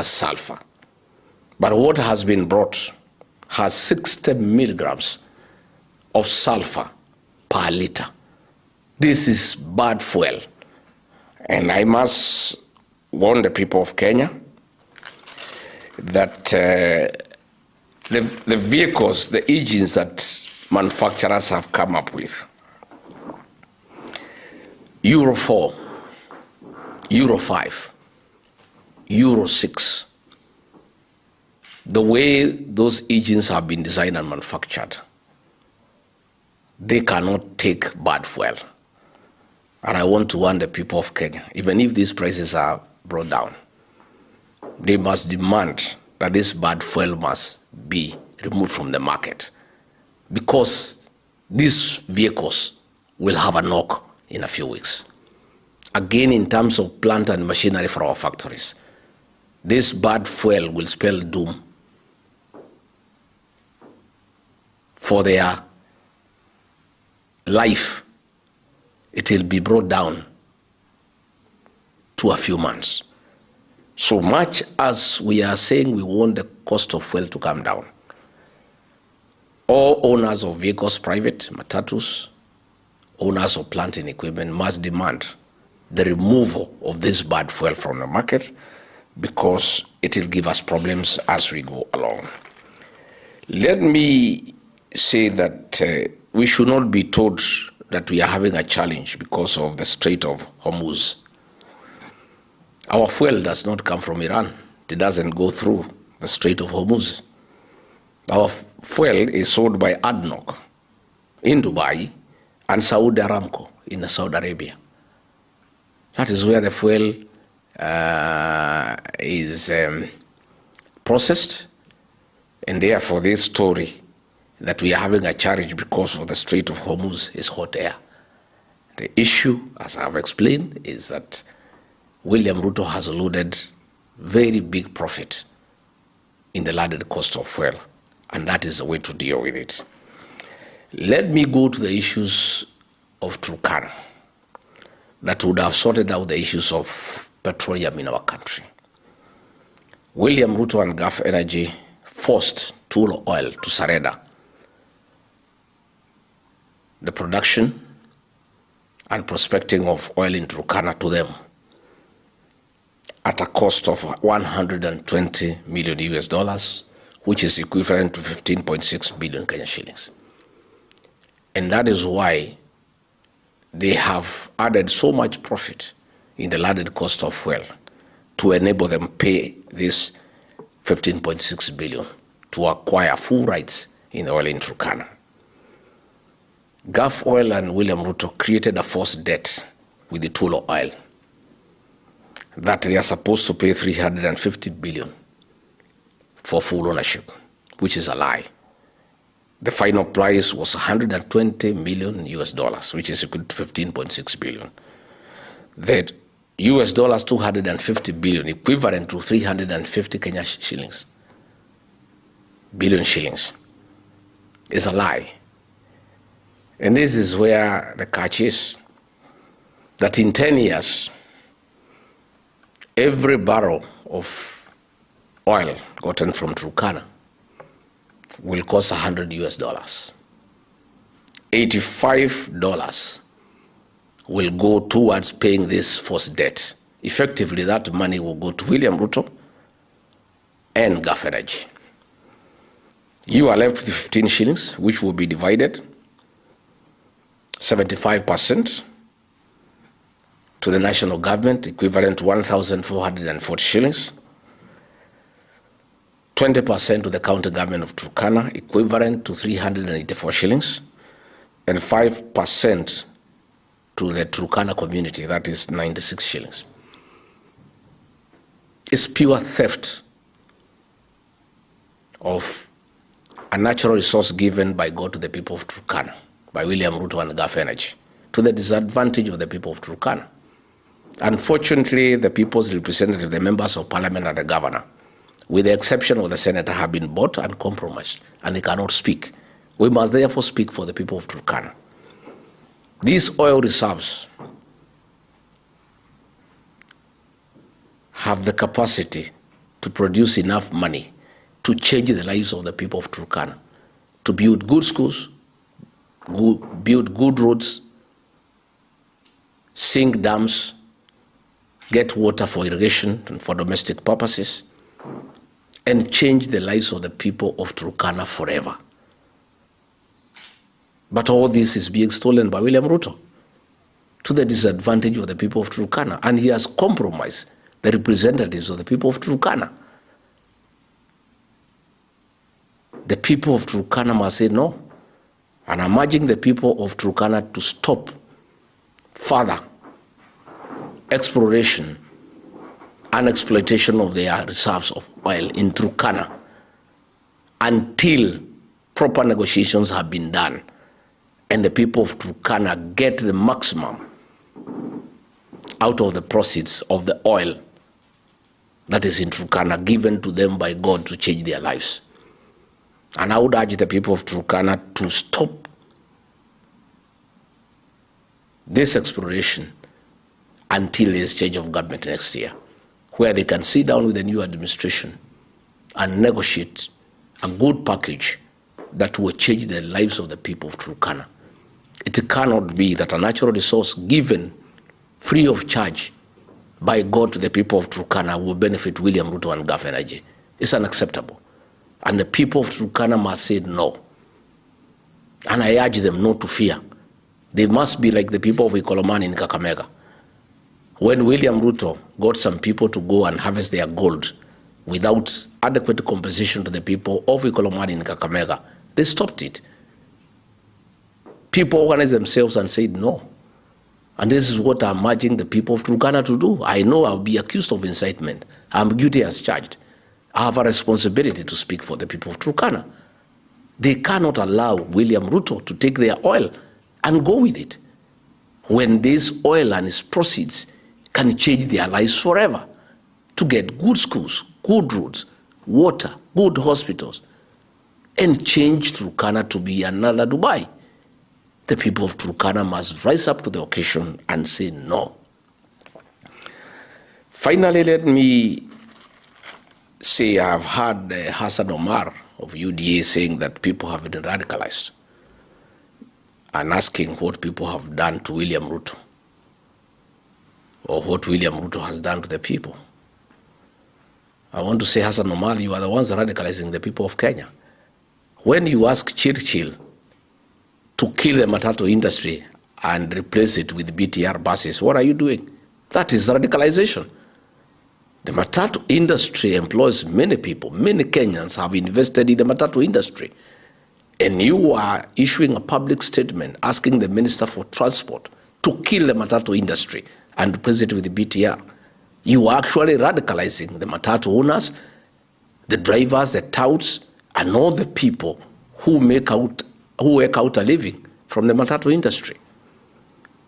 has sulfur. But what has been brought has 60 milligrams of sulfur per liter. This is bad fuel. And I must warn the people of Kenya that the vehicles, the engines that manufacturers have come up with, Euro 4, Euro 5, Euro 6, the way those engines have been designed and manufactured, they cannot take bad fuel. And I want to warn the people of Kenya, even if these prices are brought down, they must demand that this bad fuel must be removed from the market, because these vehicles will have a knock in a few weeks. Again, in terms of plant and machinery for our factories, this bad fuel will spell doom for their life. It will be brought down to a few months. So much as we are saying we want the cost of fuel to come down, all owners of vehicles, private, matatus, owners of plant and equipment must demand the removal of this bad fuel from the market, because it will give us problems as we go along. Let me say that we should not be told that we are having a challenge because of the Strait of Hormuz. Our fuel does not come from Iran. It doesn't go through the Strait of Hormuz. Our fuel is sold by ADNOC in Dubai and Saudi Aramco in Saudi Arabia. That is where the fuel is processed, and therefore this story that we are having a challenge because of the Strait of Hormuz is hot air. The issue, as I have explained, is that William Ruto has loaded very big profit in the landed cost of fuel, and that is the way to deal with it. Let me go to the issues of Turkana that would have sorted out the issues of petroleum in our country. William Ruto and Gulf Energy forced Tula Oil to surrender the production and prospecting of oil in Turkana to them at a cost of 120 million US dollars, which is equivalent to 15.6 billion Kenya shillings. And that is why they have added so much profit in the landed cost of fuel to enable them pay this 15.6 billion to acquire full rights in the oil in Turkana. Gulf Oil and William Ruto created a forced debt with the Tula Oil that they are supposed to pay 350 billion for full ownership, which is a lie. The final price was 120 million US dollars, which is equal to 15.6 billion. The US dollars 250 billion, equivalent to 350 Kenya shillings, billion shillings, is a lie. And this is where the catch is, that in 10 years, every barrel of oil gotten from Turkana will cost 100 US dollars. $85 will go towards paying this forced debt. Effectively, that money will go to William Ruto and Gulf Energy. You are left with 15 shillings, which will be divided 75% to the national government, equivalent to 1,440 shillings. 20% to the county government of Turkana, equivalent to 384 shillings. And 5% to the Turkana community, that is 96 shillings. It's pure theft of a natural resource given by God to the people of Turkana, by William Ruto and Gulf Energy, to the disadvantage of the people of Turkana. Unfortunately, the people's representative, the members of parliament and the governor, with the exception of the senator, have been bought and compromised, and they cannot speak. We must therefore speak for the people of Turkana. These oil reserves have the capacity to produce enough money to change the lives of the people of Turkana, to build good schools, build good roads, sink dams, get water for irrigation and for domestic purposes, and change the lives of the people of Turkana forever. But all this is being stolen by William Ruto to the disadvantage of the people of Turkana, and he has compromised the representatives of the people of Turkana. The people of Turkana must say no, and I'm urging the people of Turkana to stop further exploration and exploitation of their reserves of oil in Turkana until proper negotiations have been done and the people of Turkana get the maximum out of the proceeds of the oil that is in Turkana given to them by God to change their lives. And I would urge the people of Turkana to stop this exploration until there's change of government next year, where they can sit down with the new administration and negotiate a good package that will change the lives of the people of Turkana. It cannot be that a natural resource given free of charge by God to the people of Turkana will benefit William Ruto and Gachagua. It's unacceptable. And the people of Turkana must say no. And I urge them not to fear. They must be like the people of Ikolomani in Kakamega. When William Ruto got some people to go and harvest their gold without adequate compensation to the people of Ikolomani in Kakamega, they stopped it. People organized themselves and said no. And this is what I'm urging the people of Turkana to do. I know I'll be accused of incitement. I'm guilty as charged. I have a responsibility to speak for the people of Turkana. They cannot allow William Ruto to take their oil and go with it, when this oil and its proceeds can change their lives forever, to get good schools, good roads, water, good hospitals, and change Turkana to be another Dubai. The people of Turkana must rise up to the occasion and say no. Finally, let me say I've heard Hassan Omar of UDA saying that people have been radicalized and asking what people have done to William Ruto or what William Ruto has done to the people. I want to say, Hassan Omar, you are the ones radicalizing the people of Kenya. When you ask Churchill to kill the matatu industry and replace it with BTR buses, what are you doing? That is radicalization. The matatu industry employs many people. Many Kenyans have invested in the matatu industry. And you are issuing a public statement asking the Minister for Transport to kill the matatu industry and replace it with the BTR. You are actually radicalizing the matatu owners, the drivers, the touts, and all the people who work out a living from the matatu industry.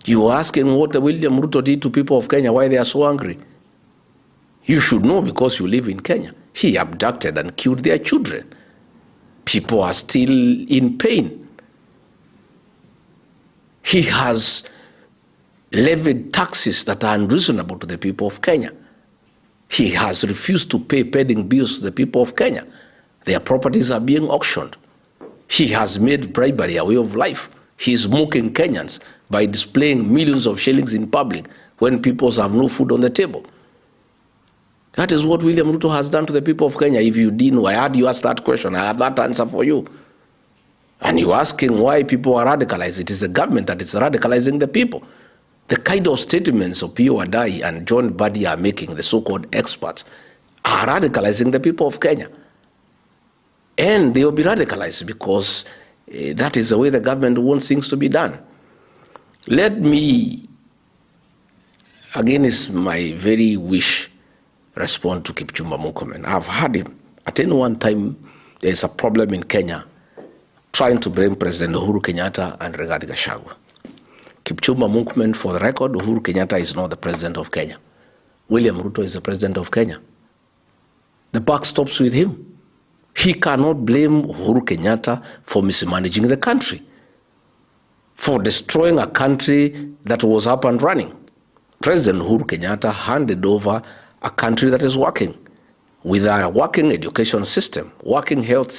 You are asking what the William Ruto did to people of Kenya, why they are so angry. You should know because you live in Kenya. He abducted and killed their children. People are still in pain. He has levied taxes that are unreasonable to the people of Kenya. He has refused to pay pending bills to the people of Kenya. Their properties are being auctioned. He has made bribery a way of life. He is mocking Kenyans by displaying millions of shillings in public when people have no food on the table. That is what William Ruto has done to the people of Kenya. If you didn't know, I heard you ask that question. I have that answer for you. And you're asking why people are radicalized. It is the government that is radicalizing the people. The kind of statements of P.O. Wadai and John Badi are making, the so-called experts, are radicalizing the people of Kenya. And they will be radicalized because that is the way the government wants things to be done. Let me, again, it's my very wish, respond to Kipchumba Murkomen. I've heard him. At any one time, there's a problem in Kenya trying to blame President Uhuru Kenyatta and Rigathi Gachagua. Kipchumba Murkomen, for the record, Uhuru Kenyatta is not the president of Kenya. William Ruto is the president of Kenya. The buck stops with him. He cannot blame Uhuru Kenyatta for mismanaging the country, for destroying a country that was up and running. President Uhuru Kenyatta handed over a country that is working. with a working education system, working health system.